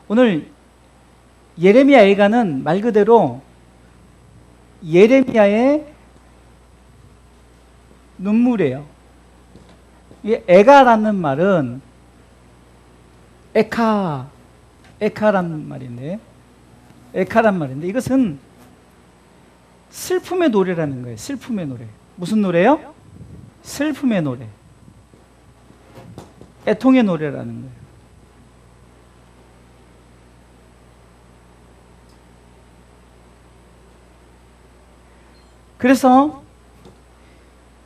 오늘 예레미야 애가는 말 그대로 예레미야의 눈물이에요. 이 애가라는 말은 에카란 말인데, 에카란 말인데 이것은 슬픔의 노래라는 거예요. 슬픔의 노래. 무슨 노래요? 슬픔의 노래. 애통의 노래라는 거예요. 그래서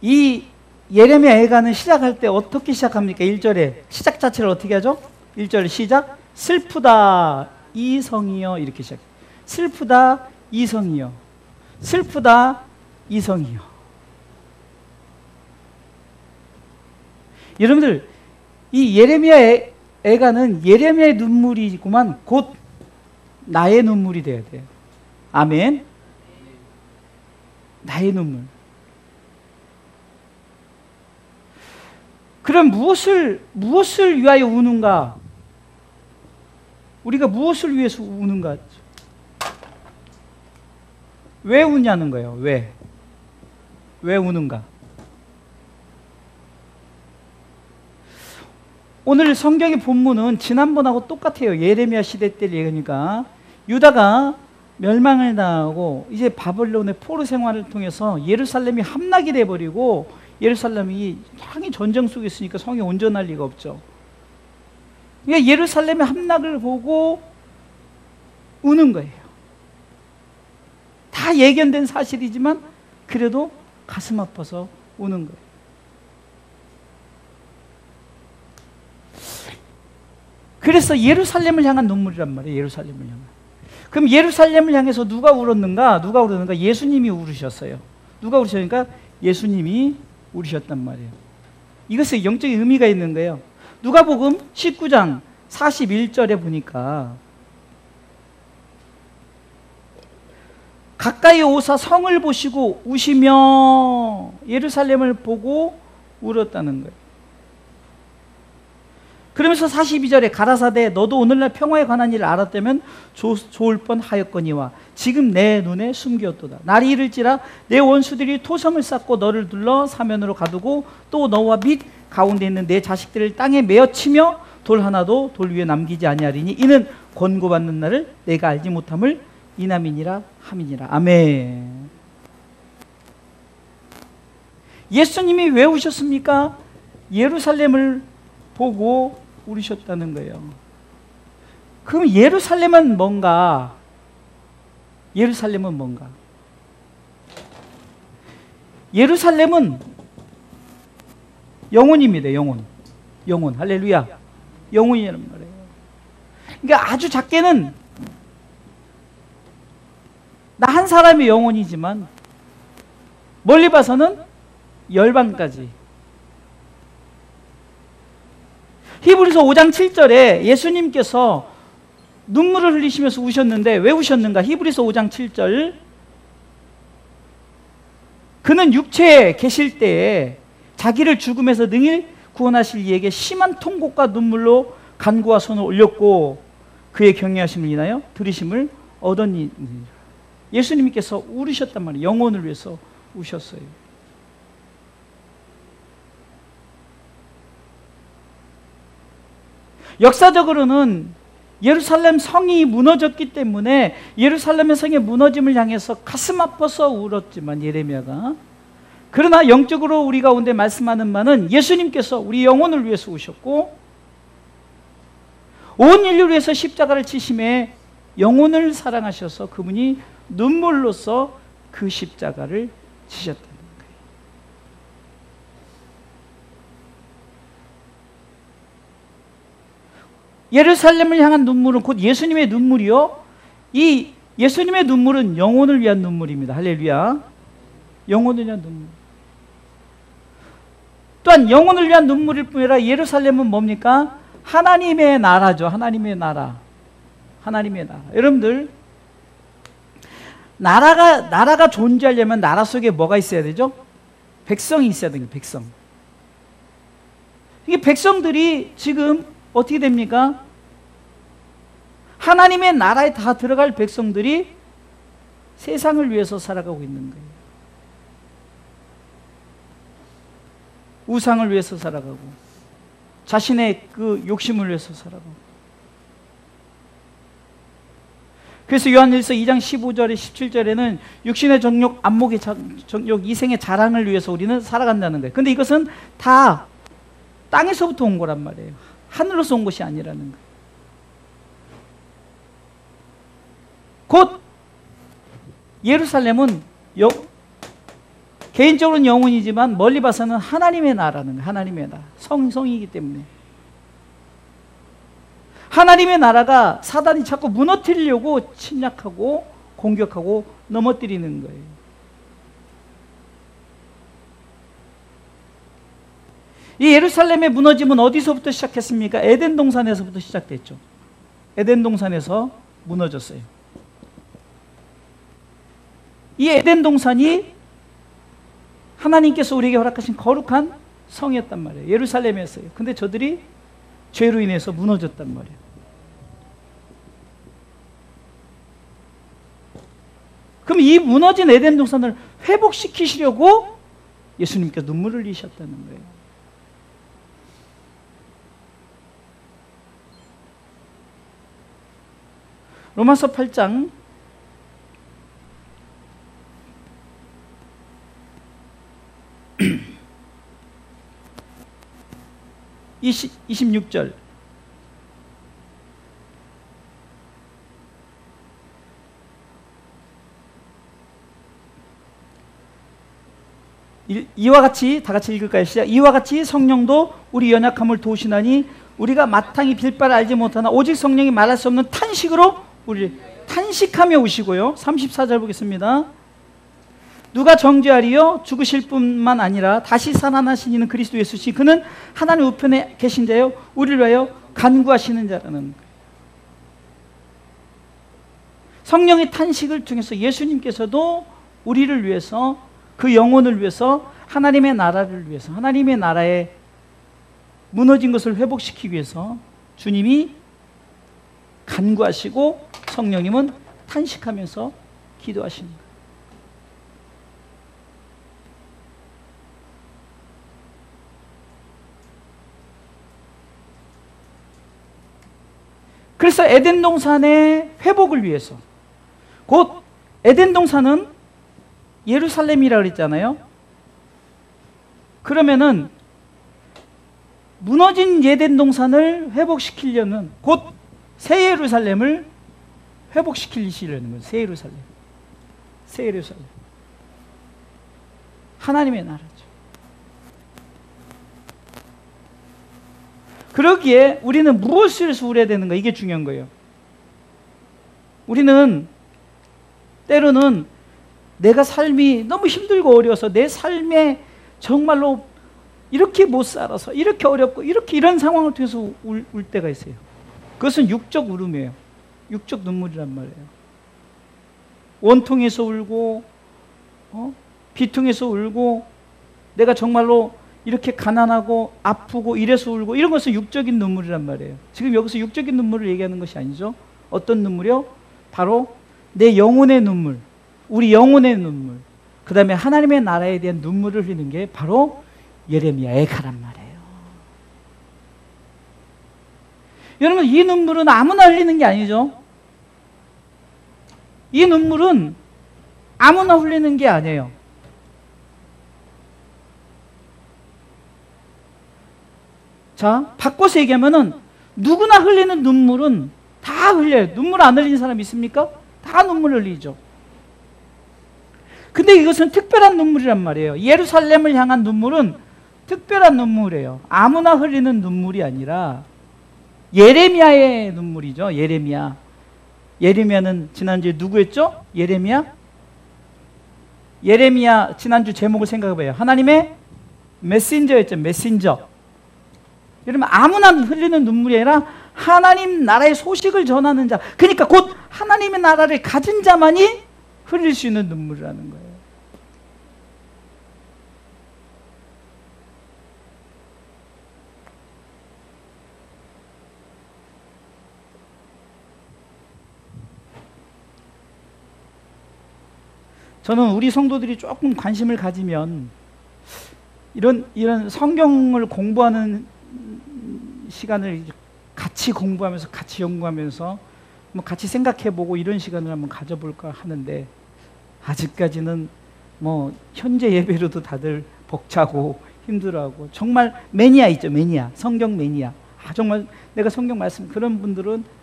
이 예레미야 애가는 시작할 때 어떻게 시작합니까? 1절에 시작 자체를 어떻게 하죠? 1절 시작, 슬프다 이성이여, 이렇게 시작해요. 슬프다 이성이여, 슬프다 이성이여. 여러분들, 이 예레미야 애가는 예레미야의 눈물이구만 곧 나의 눈물이 되어야 돼요. 아멘. 나의 눈물. 그럼 무엇을 위하여 우는가? 우리가 무엇을 위해서 우는가? 왜 우냐는 거예요. 왜 우는가? 오늘 성경의 본문은 지난번하고 똑같아요. 예레미야 시대 때 얘기니까 유다가 멸망을 당하고 이제 바벨론의 포로 생활을 통해서 예루살렘이 함락이 돼버리고, 예루살렘이 향히 전쟁 속에 있으니까 성이 온전할 리가 없죠. 그러니까 예루살렘의 함락을 보고 우는 거예요. 다 예견된 사실이지만 그래도 가슴 아파서 우는 거예요. 그래서 예루살렘을 향한 눈물이란 말이에요. 예루살렘을 향한. 그럼 예루살렘을 향해서 누가 울었는가? 예수님이 울으셨어요. 누가 울으셨습니까? 예수님이 울으셨단 말이에요. 이것에 영적인 의미가 있는 거예요. 누가복음 19장 41절에 보니까 가까이 오사 성을 보시고 우시며 예루살렘을 보고 울었다는 거예요. 그러면서 42절에 가라사대 너도 오늘날 평화에 관한 일을 알았다면 좋을 뻔하였거니와 지금 내 눈에 숨겼도다. 날이 이를지라 내 원수들이 토성을 쌓고 너를 둘러 사면으로 가두고 또 너와 및 가운데 있는 내 자식들을 땅에 메어치며 돌 하나도 돌 위에 남기지 아니하리니 이는 권고받는 날을 내가 알지 못함을 이남이니라 함이니라. 아멘. 예수님이 왜 오셨습니까? 예루살렘을 보고 울으셨다는 거예요. 그럼 예루살렘은 뭔가? 예루살렘은 뭔가? 예루살렘은 영혼입니다. 영혼. 할렐루야. 영혼이라는 말이에요. 그러니까 아주 작게는 나 한 사람의 영혼이지만 멀리 봐서는 열방까지. 히브리서 5장 7절에 예수님께서 눈물을 흘리시면서 우셨는데 왜 우셨는가? 히브리서 5장 7절, 그는 육체에 계실 때에 자기를 죽음에서 능히 구원하실 이에게 심한 통곡과 눈물로 간구와 손을 올렸고 그의 경외하심을 인하여 들으심을 얻었니. 예수님께서 울으셨단 말이에요. 영혼을 위해서 우셨어요. 역사적으로는 예루살렘 성이 무너졌기 때문에 예루살렘의 성의 무너짐을 향해서 가슴 아파서 울었지만 예레미야가, 그러나 영적으로 우리 가운데 말씀하는 바는 예수님께서 우리 영혼을 위해서 우셨고 온 인류를 위해서 십자가를 치심에 영혼을 사랑하셔서 그분이 눈물로써 그 십자가를 지셨다는 거예요. 예루살렘을 향한 눈물은 곧 예수님의 눈물이요, 이 예수님의 눈물은 영혼을 위한 눈물입니다. 할렐루야. 영혼을 위한 눈물. 또한 영혼을 위한 눈물일 뿐 아니라 예루살렘은 뭡니까? 하나님의 나라죠. 하나님의 나라. 하나님의 나라. 여러분들, 나라가 존재하려면 나라 속에 뭐가 있어야 되죠? 백성이 있어야 됩니다. 백성. 이게 백성들이 지금 어떻게 됩니까? 하나님의 나라에 다 들어갈 백성들이 세상을 위해서 살아가고 있는 거예요. 우상을 위해서 살아가고 자신의 그 욕심을 위해서 살아가고. 그래서 요한일서 2장 15절에 17절에는 육신의 정욕, 안목의 정욕, 이생의 자랑을 위해서 우리는 살아간다는 거예요. 근데 이것은 다 땅에서부터 온 거란 말이에요. 하늘로서 온 것이 아니라는 거예요. 곧 예루살렘은 개인적으로는 영혼이지만 멀리 봐서는 하나님의 나라는 거예요. 하나님의 나라. 성이기 때문에. 하나님의 나라가 사단이 자꾸 무너뜨리려고 침략하고 공격하고 넘어뜨리는 거예요. 이 예루살렘의 무너짐은 어디서부터 시작했습니까? 에덴 동산에서부터 시작됐죠. 에덴 동산에서 무너졌어요. 이 에덴 동산이 하나님께서 우리에게 허락하신 거룩한 성이었단 말이에요. 예루살렘이었어요. 근데 저들이 죄로 인해서 무너졌단 말이에요. 그럼 이 무너진 에덴 동산을 회복시키시려고 예수님께서 눈물을 흘리셨다는 거예요. 로마서 8장 26절. 이와 같이 다 같이 읽을까요? 시작. 이와 같이 성령도 우리 연약함을 도우시나니 우리가 마땅히 빌 바를 알지 못하나 오직 성령이 말할 수 없는 탄식으로 우리를 탄식하며 오시고요. 34절 보겠습니다. 누가 정죄하리요? 죽으실 뿐만 아니라 다시 살아나신 이는 그리스도 예수시 그는 하나님 우편에 계신 자요 우리를 위하여 간구하시는 자라는 거예요. 성령의 탄식을 통해서 예수님께서도 우리를 위해서 그 영혼을 위해서 하나님의 나라를 위해서 하나님의 나라에 무너진 것을 회복시키기 위해서 주님이 간구하시고 성령님은 탄식하면서 기도하시는 거예요. 그래서 에덴 동산의 회복을 위해서 곧 에덴 동산은 예루살렘이라고 그랬잖아요. 그러면은 무너진 에덴 동산을 회복시키려는 곧 새 예루살렘을 회복시키시려는 거예요. 새 예루살렘. 새 예루살렘. 하나님의 나라죠. 그러기에 우리는 무엇을 수울해야 되는가? 이게 중요한 거예요. 우리는 때로는 내가 삶이 너무 힘들고 어려워서 내 삶에 정말로 이렇게 못 살아서 이렇게 어렵고 이런 상황을 통해서 울 때가 있어요. 그것은 육적 울음이에요. 육적 눈물이란 말이에요. 원통해서 울고 비통해서 울고 내가 정말로 이렇게 가난하고 아프고 이래서 울고 이런 것은 육적인 눈물이란 말이에요. 지금 여기서 육적인 눈물을 얘기하는 것이 아니죠. 어떤 눈물이요? 바로 내 영혼의 눈물, 우리 영혼의 눈물, 그 다음에 하나님의 나라에 대한 눈물을 흘리는 게 바로 예레미야 애가란 말이에요. 여러분, 이 눈물은 아무나 흘리는 게 아니죠. 이 눈물은 아무나 흘리는 게 아니에요. 자, 바꿔서 얘기하면은 누구나 흘리는 눈물은 다 흘려요. 눈물 안 흘리는 사람 있습니까? 다 눈물 흘리죠. 근데 이것은 특별한 눈물이란 말이에요. 예루살렘을 향한 눈물은 특별한 눈물이에요. 아무나 흘리는 눈물이 아니라 예레미야의 눈물이죠. 예레미야. 예레미야는 지난주에 누구였죠? 예레미야? 예레미야 지난주 제목을 생각해봐요. 하나님의 메신저였죠. 메신저. 여러분, 아무나 흘리는 눈물이 아니라 하나님 나라의 소식을 전하는 자, 그러니까 곧 하나님의 나라를 가진 자만이 흘릴 수 있는 눈물이라는 거예요. 저는 우리 성도들이 조금 관심을 가지면 이런 성경을 공부하는 시간을 같이 공부하면서 같이 연구하면서 뭐 같이 생각해보고 이런 시간을 한번 가져볼까 하는데, 아직까지는 뭐 현재 예배로도 다들 벅차고 힘들어하고, 정말 매니아 있죠, 매니아, 성경 매니아. 정말 내가 성경 말씀, 그런 분들은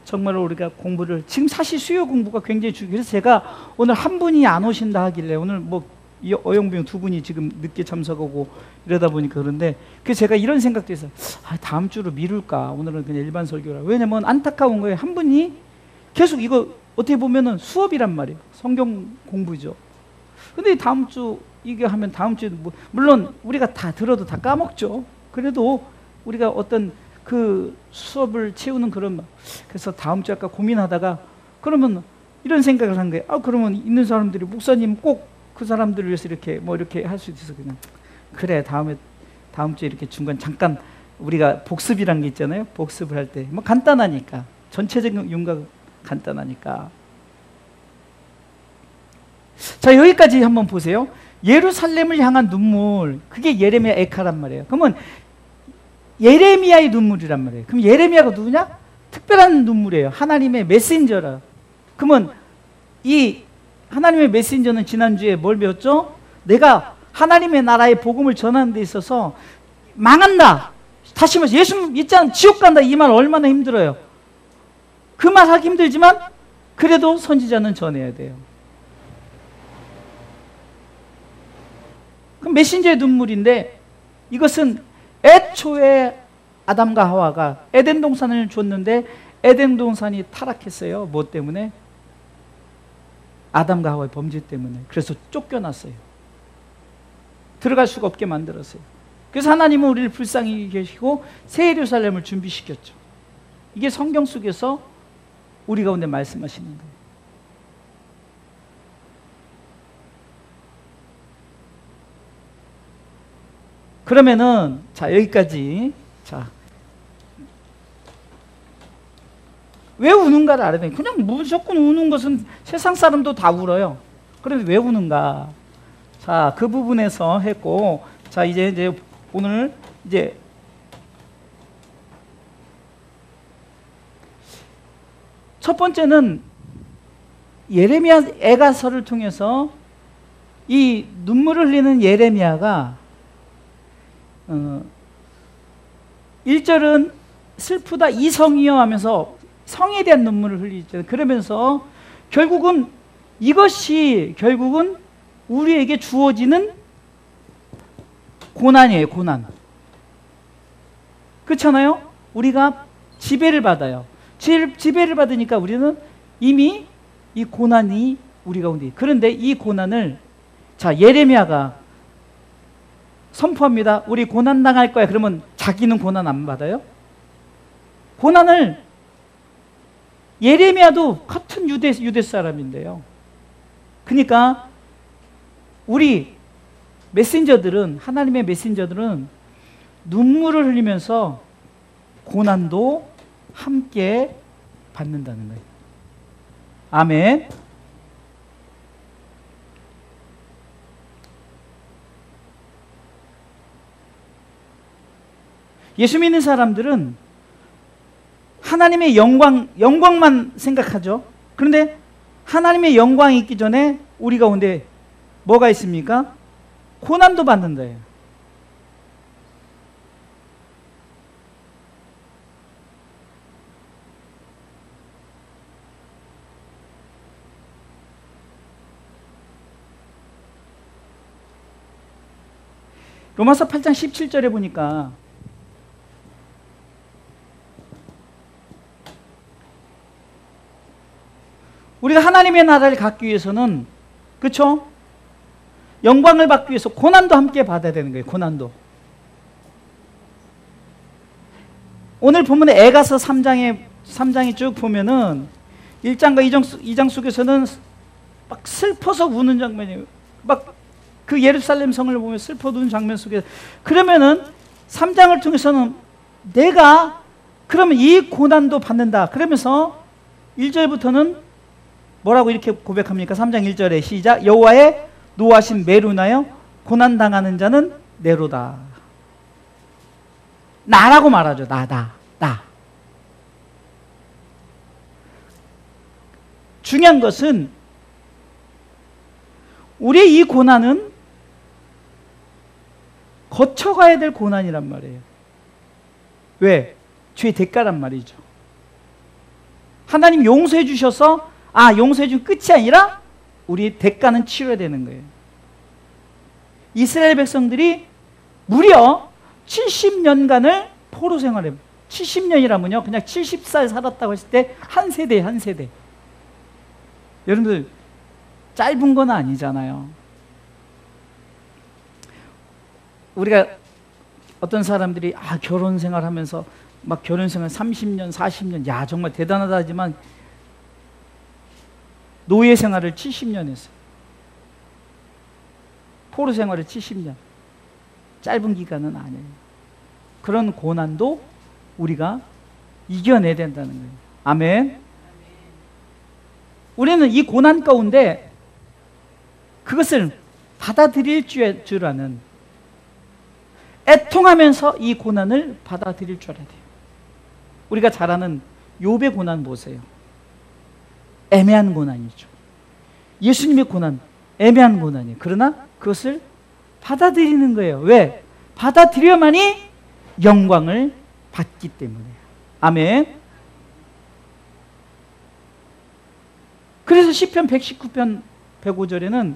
정말 우리가 공부를, 지금 사실 수요 공부가 굉장히 중요해요. 그래서 제가 오늘 한 분이 안 오신다 하길래, 오늘 뭐 어영부영 두 분이 지금 늦게 참석하고 이러다 보니까 그런데, 그래서 제가 이런 생각도 했어요. 다음 주로 미룰까, 오늘은 그냥 일반 설교라. 왜냐면 안타까운 거예요. 한 분이 계속, 이거 어떻게 보면은 수업이란 말이에요. 성경 공부죠. 근데 다음 주 이게 하면 다음 주에 뭐, 물론 우리가 다 들어도 다 까먹죠. 그래도 우리가 어떤 그 수업을 채우는 그런, 그래서 다음 주에 아까 고민하다가, 그러면 이런 생각을 한 거예요. 그러면 있는 사람들이, 목사님 꼭 그 사람들을 위해서 이렇게 뭐 이렇게 할 수 있어서, 그냥 그래, 다음 주에 이렇게 중간 잠깐 우리가 복습이란 게 있잖아요. 복습을 할 때 뭐 간단하니까, 전체적인 윤곽 간단하니까. 자, 여기까지 한번 보세요. 예루살렘을 향한 눈물, 그게 예레미야 에카란 말이에요. 그러면 예레미야의 눈물이란 말이에요. 그럼 예레미야가 누구냐? 특별한 눈물이에요. 하나님의 메신저라. 그러면 이 하나님의 메신저는 지난주에 뭘 배웠죠? 내가 하나님의 나라의 복음을 전하는 데 있어서 망한다, 다시 말해서 예수 믿지 않으면 지옥 간다, 이 말 얼마나 힘들어요. 그 말 하기 힘들지만 그래도 선지자는 전해야 돼요. 그럼 메신저의 눈물인데, 이것은 애초에 아담과 하와가 에덴 동산을 줬는데 에덴 동산이 타락했어요. 뭐 때문에? 아담과 하와의 범죄 때문에. 그래서 쫓겨났어요. 들어갈 수가 없게 만들었어요. 그래서 하나님은 우리를 불쌍히 계시고 새 예루살렘을 준비시켰죠. 이게 성경 속에서 우리 가운데 말씀하시는 거예요. 그러면은, 자, 여기까지. 자, 왜 우는가를 알아야 돼요. 그냥 무조건 우는 것은 세상 사람도 다 울어요. 그런데 왜 우는가? 자, 그 부분에서 했고, 자, 이제 오늘 이제 첫 번째는 예레미야 애가서를 통해서 이 눈물을 흘리는 예레미야가 1절은 슬프다 이성이여 하면서 성에 대한 눈물을 흘리죠. 그러면서 결국은 이것이 결국은 우리에게 주어지는 고난이에요. 고난. 그렇잖아요? 우리가 지배를 받아요. 지배를 받으니까 우리는 이미 이 고난이 우리 가운데. 그런데 이 고난을, 자, 예레미야가 선포합니다. 우리 고난 당할 거야. 그러면 자기는 고난 안 받아요? 고난을, 예레미야도 같은 유대 사람인데요. 그러니까 우리 메신저들은, 하나님의 메신저들은 눈물을 흘리면서 고난도 함께 받는다는 거예요. 아멘. 예수 믿는 사람들은 하나님의 영광만 생각하죠. 그런데 하나님의 영광이 있기 전에 우리 가운데 뭐가 있습니까? 고난도 받는다예요. 로마서 8장 17절에 보니까 우리가 하나님의 나라를 갖기 위해서는, 그렇죠? 영광을 받기 위해서 고난도 함께 받아야 되는 거예요. 고난도. 오늘 본문의 에가서 3장에 쭉 보면은 1장과 2장 속에서는 막 슬퍼서 우는 장면이에요. 막 그 예루살렘 성을 보면 슬퍼 우는 장면 속에, 그러면은 3장을 통해서는 내가 그러면 이 고난도 받는다. 그러면서 1절부터는 뭐라고 이렇게 고백합니까? 3장 1절에 시작. 여호와의 노하신 매로 인하여 고난당하는 자는 내로다. 나라고 말하죠. 나. 중요한 것은 우리의 이 고난은 거쳐가야 될 고난이란 말이에요. 왜? 죄의 대가란 말이죠. 하나님 용서해 주셔서 용서해 준 끝이 아니라 우리 대가는 치러야 되는 거예요. 이스라엘 백성들이 무려 70년간을 포로 생활을 해요. 70년이라면요 그냥 70살 살았다고 했을 때 한 세대. 여러분들 짧은 건 아니잖아요. 우리가 어떤 사람들이 결혼 생활하면서 막 결혼 생활 30년 40년 야 정말 대단하다 하지만 노예 생활을 70년 했어요. 포로 생활을 70년. 짧은 기간은 아니에요. 그런 고난도 우리가 이겨내야 된다는 거예요. 아멘. 우리는 이 고난 가운데 그것을 받아들일 줄 아는, 애통하면서 이 고난을 받아들일 줄 알아야 돼요. 우리가 잘 아는 욥의 고난 보세요. 애매한 고난이죠. 예수님의 고난 애매한 고난이에요. 그러나 그것을 받아들이는 거예요. 왜? 받아들여야만이 영광을 받기 때문에. 아멘. 그래서 시편 119편 105절에는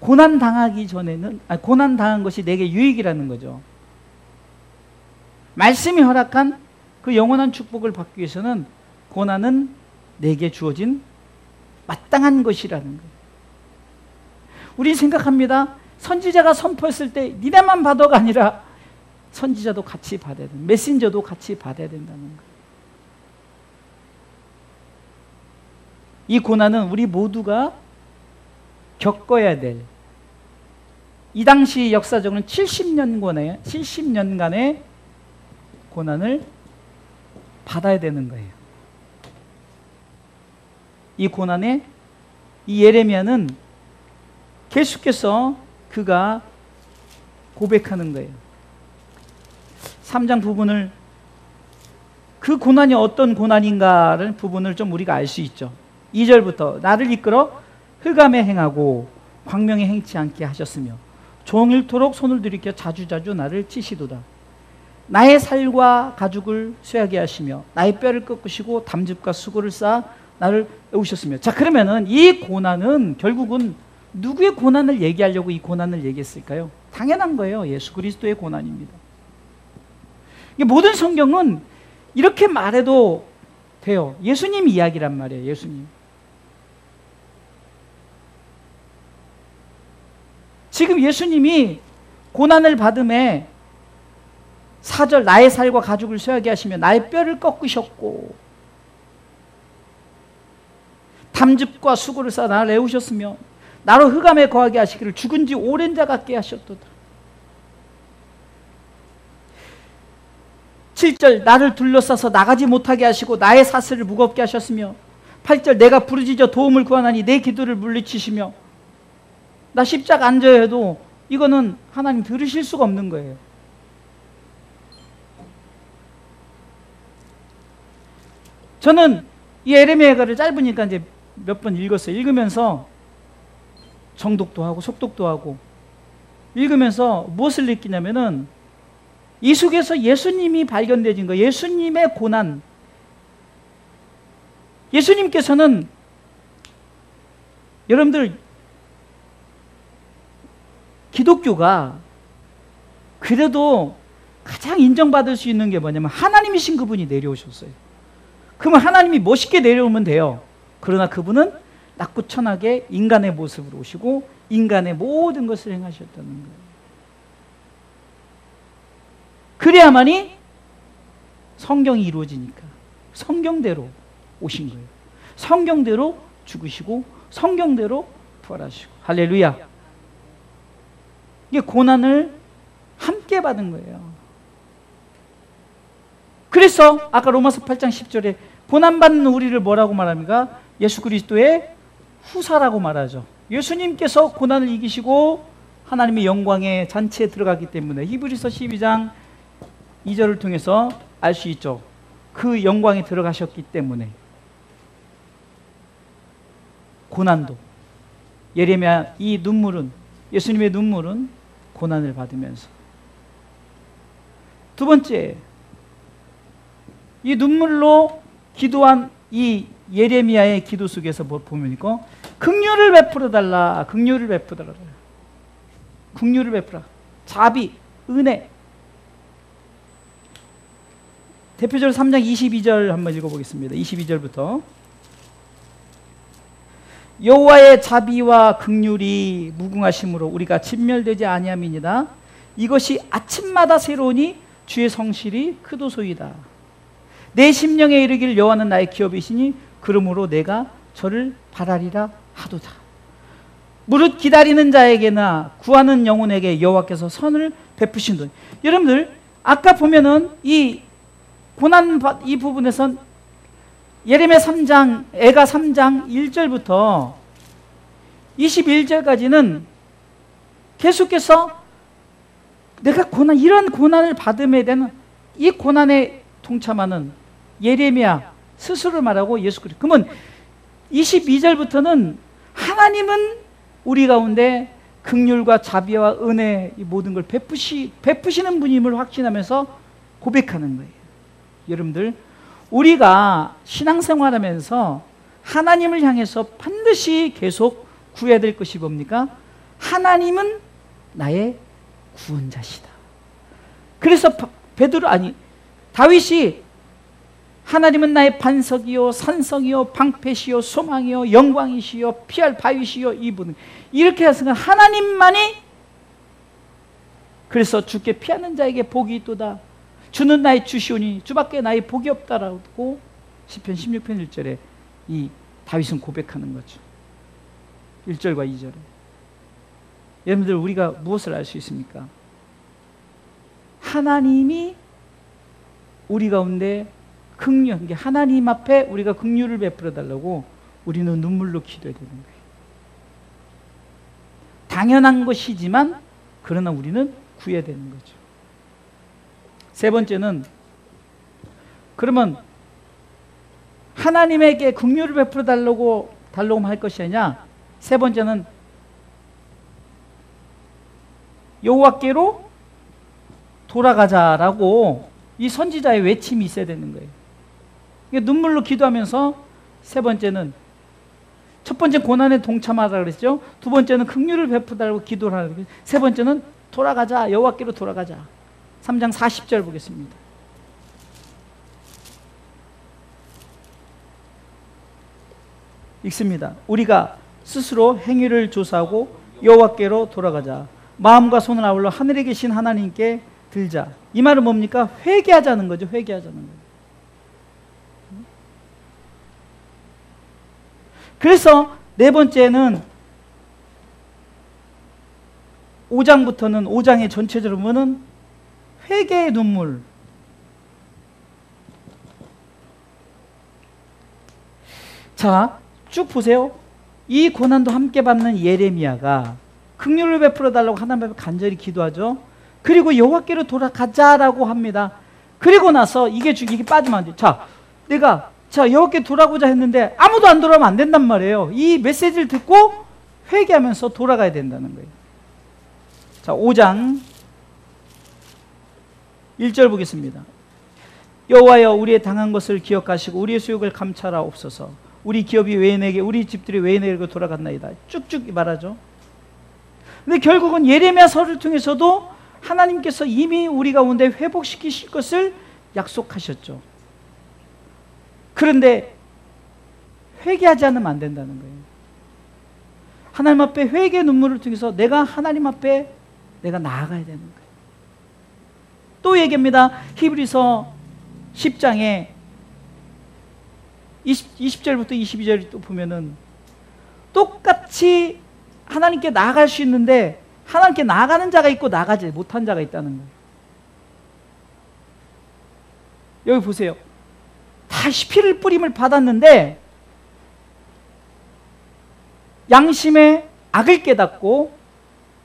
고난 당한 것이 내게 유익이라는 거죠. 말씀이 허락한 그 영원한 축복을 받기 위해서는 고난은 내게 주어진 마땅한 것이라는 거예요. 우리 생각합니다. 선지자가 선포했을 때 니네만 받아가 아니라 선지자도 같이 받아야 된다. 메신저도 같이 받아야 된다는 거예요. 이 고난은 우리 모두가 겪어야 될, 이 당시 역사적으로는 70년간의 고난을 받아야 되는 거예요. 이 고난에 이 예레미야는 계속해서 그가 고백하는 거예요. 3장 부분을, 그 고난이 어떤 고난인가를 부분을 좀 우리가 알 수 있죠. 2절부터 나를 이끌어 흑암에 행하고 광명에 행치 않게 하셨으며 종일토록 손을 들이켜 자주자주 나를 치시도다. 나의 살과 가죽을 쇠하게 하시며 나의 뼈를 꺾으시고 담즙과 수고를 쌓아 나를 애우셨으며. 자, 그러면은 이 고난은 결국은 누구의 고난을 얘기하려고 이 고난을 얘기했을까요? 당연한 거예요. 예수 그리스도의 고난입니다. 모든 성경은 이렇게 말해도 돼요. 예수님 이야기란 말이에요. 예수님. 지금 예수님이 고난을 받음에 4절 나의 살과 가죽을 쇠하게 하시며 나의 뼈를 꺾으셨고 담즙과 수고를 쌓아 나를 애우셨으며 나로 흑암에 거하게 하시기를 죽은 지 오랜 자 같게 하셨도다. 7절 나를 둘러싸서 나가지 못하게 하시고 나의 사슬을 무겁게 하셨으며 8절 내가 부르짖어 도움을 구하나니 내 기도를 물리치시며. 나 십자가 앉아야 해도 이거는 하나님 들으실 수가 없는 거예요. 저는 이 예레미야가를 짧으니까 이제 몇 번 읽었어요. 읽으면서 정독도 하고 속독도 하고 읽으면서 무엇을 느끼냐면은 이 속에서 예수님이 발견되진 거예요. 예수님의 고난. 예수님께서는 여러분들 기독교가 그래도 가장 인정받을 수 있는 게 뭐냐면 하나님이신 그분이 내려오셨어요. 그러면 하나님이 멋있게 내려오면 돼요. 그러나 그분은 낮고 천하게 인간의 모습으로 오시고 인간의 모든 것을 행하셨다는 거예요. 그래야만이 성경이 이루어지니까 성경대로 오신 거예요. 성경대로 죽으시고 성경대로 부활하시고. 할렐루야. 이게 고난을 함께 받은 거예요. 그래서 아까 로마서 8장 10절에 고난받는 우리를 뭐라고 말합니까? 예수 그리스도의 후사라고 말하죠. 예수님께서 고난을 이기시고 하나님의 영광의 잔치에 들어갔기 때문에 히브리서 12장 2절을 통해서 알 수 있죠. 그 영광에 들어가셨기 때문에. 고난도, 예레미야 이 눈물은, 예수님의 눈물은 고난을 받으면서. 두 번째, 이 눈물로 기도한 이 예레미야의 기도 속에서 보면이고, 긍휼을 베풀어 달라, 긍휼을 베풀어 달라, 긍휼을 베풀어, 자비, 은혜. 대표적으로 3장 22절 한번 읽어보겠습니다. 22절부터. 여호와의 자비와 긍휼이 무궁하심으로 우리가 진멸되지 아니함이니라. 이것이 아침마다 새로우니 주의 성실이 크도소이다. 내 심령에 이르기를 여호와는 나의 기업이시니 그러므로 내가 저를 바라리라 하도다. 무릇 기다리는 자에게나 구하는 영혼에게 여호와께서 선을 베푸신도니. 여러분들 아까 보면은 이 고난 이 부분에선 예레미야 3장, 애가 3장 1절부터 21절까지는 계속해서 내가 이런 고난을 받음에 대한 이 고난에 동참하는 예레미야 스스로 말하고 예수 그리스도. 그러면 22절부터는 하나님은 우리 가운데 긍휼과 자비와 은혜 이 모든 걸 베푸시는 분임을 확신하면서 고백하는 거예요. 여러분들, 우리가 신앙생활하면서 하나님을 향해서 반드시 계속 구해야 될 것이 뭡니까? 하나님은 나의 구원자시다. 그래서 다윗이 하나님은 나의 반석이요 산성이요 방패시요 소망이요 영광이시요 피할 바위시요 이분, 이렇게 해서 하나님만이, 그래서 주께 피하는 자에게 복이 있도다. 주는 나의 주시오니 주밖에 나의 복이 없다라고 시편 16편 1절에 이 다윗은 고백하는 거죠. 1절과 2절에. 여러분들, 우리가 무엇을 알 수 있습니까? 하나님이 우리 가운데 긍휼, 하나님 앞에 우리가 긍휼을 베풀어 달라고 우리는 눈물로 기도해야 되는 거예요. 당연한 것이지만 그러나 우리는 구해야 되는 거죠. 세 번째는, 그러면 하나님에게 긍휼을 베풀어 달라고 할 것이 아니냐, 세 번째는 여호와께로 돌아가자라고 이 선지자의 외침이 있어야 되는 거예요. 눈물로 기도하면서, 세 번째는, 첫 번째 고난에 동참하라 그랬죠. 두 번째는 긍휼을 베푸달라고 기도를 하라 그랬죠. 세 번째는 돌아가자, 여호와께로 돌아가자. 3장 40절 보겠습니다. 읽습니다. 우리가 스스로 행위를 조사하고 여호와께로 돌아가자. 마음과 손을 아울러 하늘에 계신 하나님께 들자. 이 말은 뭡니까? 회개하자는 거죠. 회개하자는 거예요. 그래서 네 번째는 5장부터는 5장의 전체적으로 보면 회개의 눈물. 자, 쭉 보세요. 이 고난도 함께 받는 예레미야가 긍휼을 베풀어 달라고 하나님 앞에 간절히 기도하죠. 그리고 여호와께로 돌아가자라고 합니다. 그리고 나서 이게 빠지면 안 돼요. 내가 여호와께 돌아가자 했는데 아무도 안 돌아오면 안 된단 말이에요. 이 메시지를 듣고 회개하면서 돌아가야 된다는 거예요. 자, 5장 1절 보겠습니다. 여호와여, 우리의 당한 것을 기억하시고 우리의 수욕을 감찰하옵소서. 우리 기업이 외인에게, 우리 집들이 외인에게 돌아갔나이다. 쭉쭉 말하죠. 근데 결국은 예레미야서를 통해서도 하나님께서 이미 우리 가운데 회복시키실 것을 약속하셨죠. 그런데 회개하지 않으면 안 된다는 거예요. 하나님 앞에 회개의 눈물을 통해서 내가 하나님 앞에 내가 나아가야 되는 거예요. 또 얘기합니다. 히브리서 10장에 20절부터 22절 또 보면은 똑같이 하나님께 나아갈 수 있는데 하나님께 나아가는 자가 있고 나가지 못한 자가 있다는 거예요. 여기 보세요. 다시 피를 뿌림을 받았는데 양심의 악을 깨닫고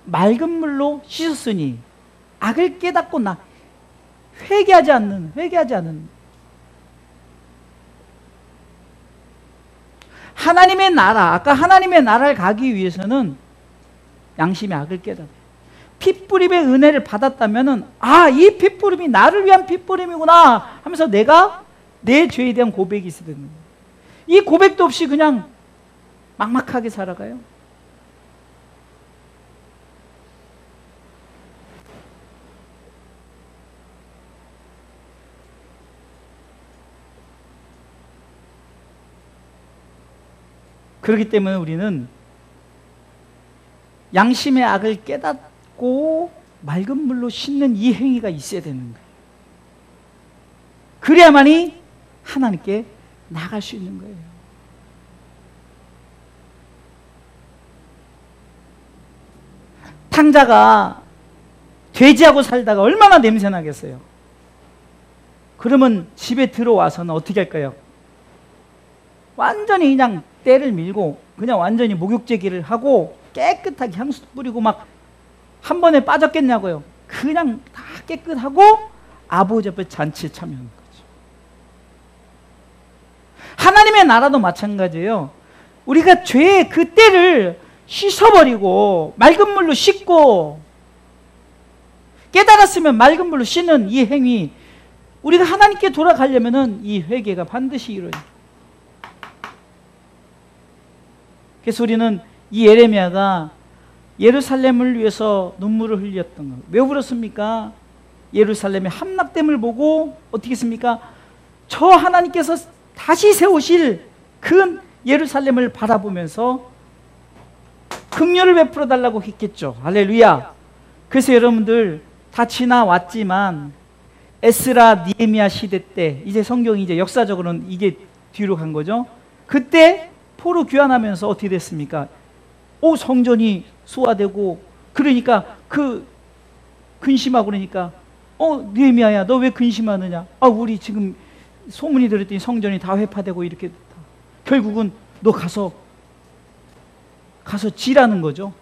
맑은 물로 씻었으니 악을 깨닫고 회개하지 않는 하나님의 나라, 아까 하나님의 나라를 가기 위해서는 양심의 악을 깨닫아요. 핏부림의 은혜를 받았다면은 이 핏부림이 나를 위한 핏부림이구나 하면서 내가 내 죄에 대한 고백이 있어야 되는 거예요. 이 고백도 없이 그냥 막막하게 살아가요. 그렇기 때문에 우리는 양심의 악을 깨닫고 맑은 물로 씻는 이 행위가 있어야 되는 거예요. 그래야만이 하나님께 나갈 수 있는 거예요. 탕자가 돼지하고 살다가 얼마나 냄새나겠어요. 그러면 집에 들어와서는 어떻게 할까요? 완전히 그냥 때를 밀고 그냥 완전히 목욕제기를 하고 깨끗하게 향수도 뿌리고 막 한 번에 빠졌겠냐고요. 그냥 다 깨끗하고 아버지 앞에 잔치에 참여하는 거죠. 하나님의 나라도 마찬가지예요. 우리가 죄의 그 때를 씻어버리고 맑은 물로 씻고 깨달았으면 맑은 물로 씻는 이 행위, 우리가 하나님께 돌아가려면 이 회개가 반드시 이루어져요. 그래서 우리는 이 예레미야가 예루살렘을 위해서 눈물을 흘렸던 거예요. 왜 울었습니까? 예루살렘의 함락됨을 보고 어떻게 했습니까? 저 하나님께서 다시 세우실 그 예루살렘을 바라보면서 긍휼을 베풀어 달라고 했겠죠. 할렐루야. 그래서 여러분들 다 지나왔지만 에스라 니에미야 시대 때 이제 성경이 이제 역사적으로는 이게 뒤로 간 거죠. 그때 포로 귀환하면서 어떻게 됐습니까? 성전이 소화되고 그러니까 근심하고 그러니까 니에미야야 너 왜 근심하느냐? 우리 지금 소문이 들었더니 성전이 다 회파되고 이렇게 됐다. 결국은 너 가서 지라는 거죠.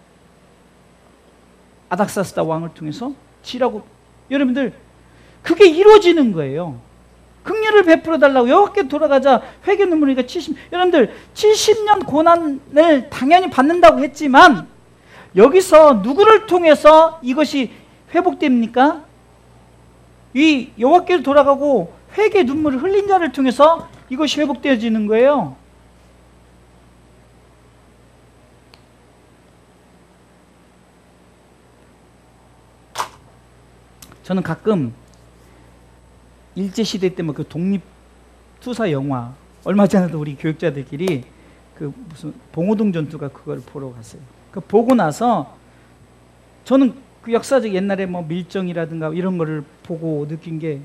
아닥사스다 왕을 통해서 지라고. 여러분들 그게 이루어지는 거예요. 긍휼을 베풀어 달라고 여호와께 돌아가자. 회개 눈물이니까 여러분들 70년 고난을 당연히 받는다고 했지만 여기서 누구를 통해서 이것이 회복됩니까? 이 여호와께로 돌아가고 회개 눈물을 흘린 자를 통해서 이것이 회복되어지는 거예요. 저는 가끔 일제시대 때 그 독립투사 영화, 얼마 전에도 우리 교육자들끼리 무슨 봉오동 전투가 그걸 보러 갔어요. 보고 나서 저는 그 역사적 옛날에 밀정이라든가 이런 거를 보고 느낀 게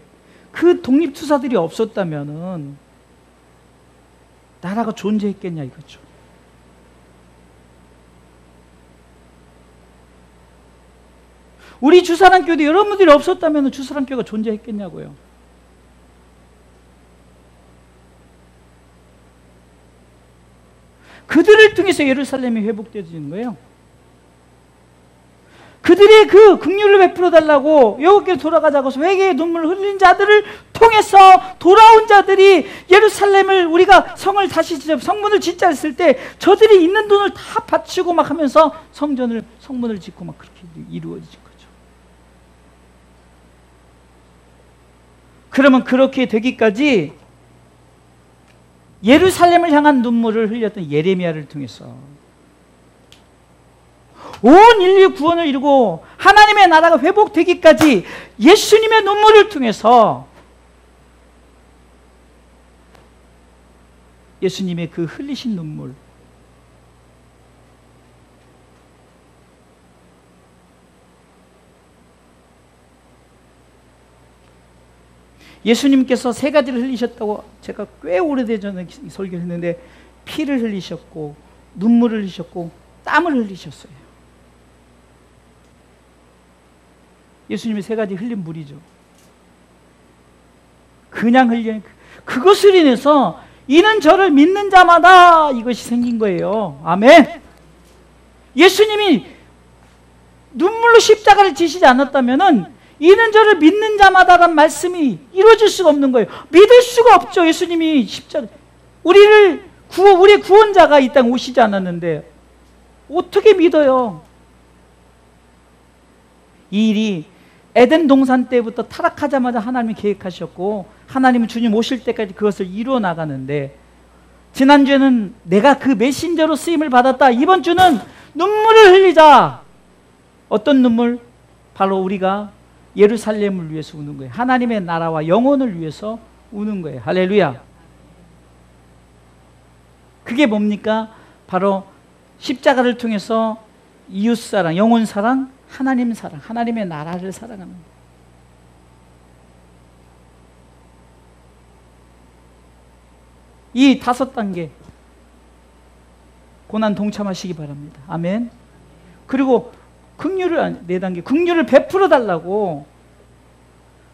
그 독립투사들이 없었다면은 나라가 존재했겠냐 이거죠. 우리 주사랑교도 여러분들이 없었다면 주사랑교가 존재했겠냐고요. 그들을 통해서 예루살렘이 회복되어지는 거예요. 그들의 그 긍휼을 베풀어 달라고 여호와께로 돌아가자고 해서 회개의 눈물을 흘린 자들을 통해서 돌아온 자들이 예루살렘을 우리가 성을 다시 성문을 짓자 했을 때 저들이 있는 돈을 다 바치고 막 하면서 성문을 짓고 막 그렇게 이루어진 거죠. 그러면 그렇게 되기까지 예루살렘을 향한 눈물을 흘렸던 예레미야를 통해서 온 인류 구원을 이루고 하나님의 나라가 회복되기까지 예수님의 눈물을 통해서 예수님의 그 흘리신 눈물, 예수님께서 세 가지를 흘리셨다고 제가 꽤 오래전에 설교를 했는데 피를 흘리셨고 눈물을 흘리셨고 땀을 흘리셨어요. 예수님이 세 가지 흘린 물이죠. 그냥 흘린 그것을 인해서 이는 저를 믿는 자마다 이것이 생긴 거예요. 아멘. 예수님이 눈물로 십자가를 지시지 않았다면은 이는 저를 믿는 자마다라는 말씀이 이루어질 수가 없는 거예요. 믿을 수가 없죠. 예수님이 십자가 우리의 구원자가 이 땅에 오시지 않았는데 어떻게 믿어요? 이 일이 에덴 동산 때부터 타락하자마자 하나님이 계획하셨고 하나님은 주님 오실 때까지 그것을 이루어 나가는데, 지난주에는 내가 그 메신저로 쓰임을 받았다. 이번 주는 눈물을 흘리자. 어떤 눈물? 바로 우리가 예루살렘을 위해서 우는 거예요. 하나님의 나라와 영혼을 위해서 우는 거예요. 할렐루야. 그게 뭡니까? 바로 십자가를 통해서 이웃사랑, 영혼사랑, 하나님 사랑, 하나님의 나라를 사랑하는 거예요. 이 5단계 고난 동참하시기 바랍니다. 아멘. 그리고 긍휼을 4단계 긍휼을 베풀어 달라고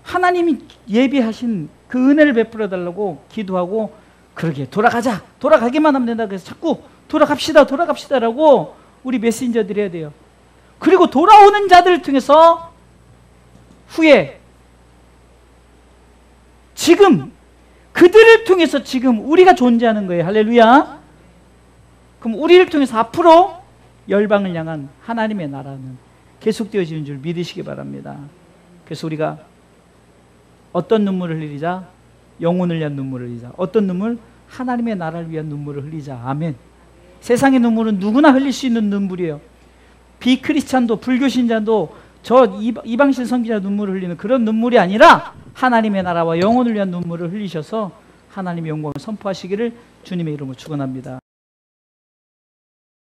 하나님이 예비하신 그 은혜를 베풀어 달라고 기도하고, 그러게 돌아가기만 하면 된다. 그래서 자꾸 돌아갑시다라고 우리 메신저들이 해야 돼요. 그리고 돌아오는 자들을 통해서 후에 지금 그들을 통해서 지금 우리가 존재하는 거예요. 할렐루야. 그럼 우리를 통해서 앞으로 열방을 향한 하나님의 나라는 계속되어지는 줄 믿으시기 바랍니다. 그래서 우리가 어떤 눈물을 흘리자? 영혼을 위한 눈물을 흘리자. 어떤 눈물? 하나님의 나라를 위한 눈물을 흘리자. 아멘. 세상의 눈물은 누구나 흘릴 수 있는 눈물이에요. 비크리스찬도 불교신자도 저 이방신 선지자 눈물을 흘리는 그런 눈물이 아니라 하나님의 나라와 영혼을 위한 눈물을 흘리셔서 하나님의 영광을 선포하시기를 주님의 이름으로 축원합니다.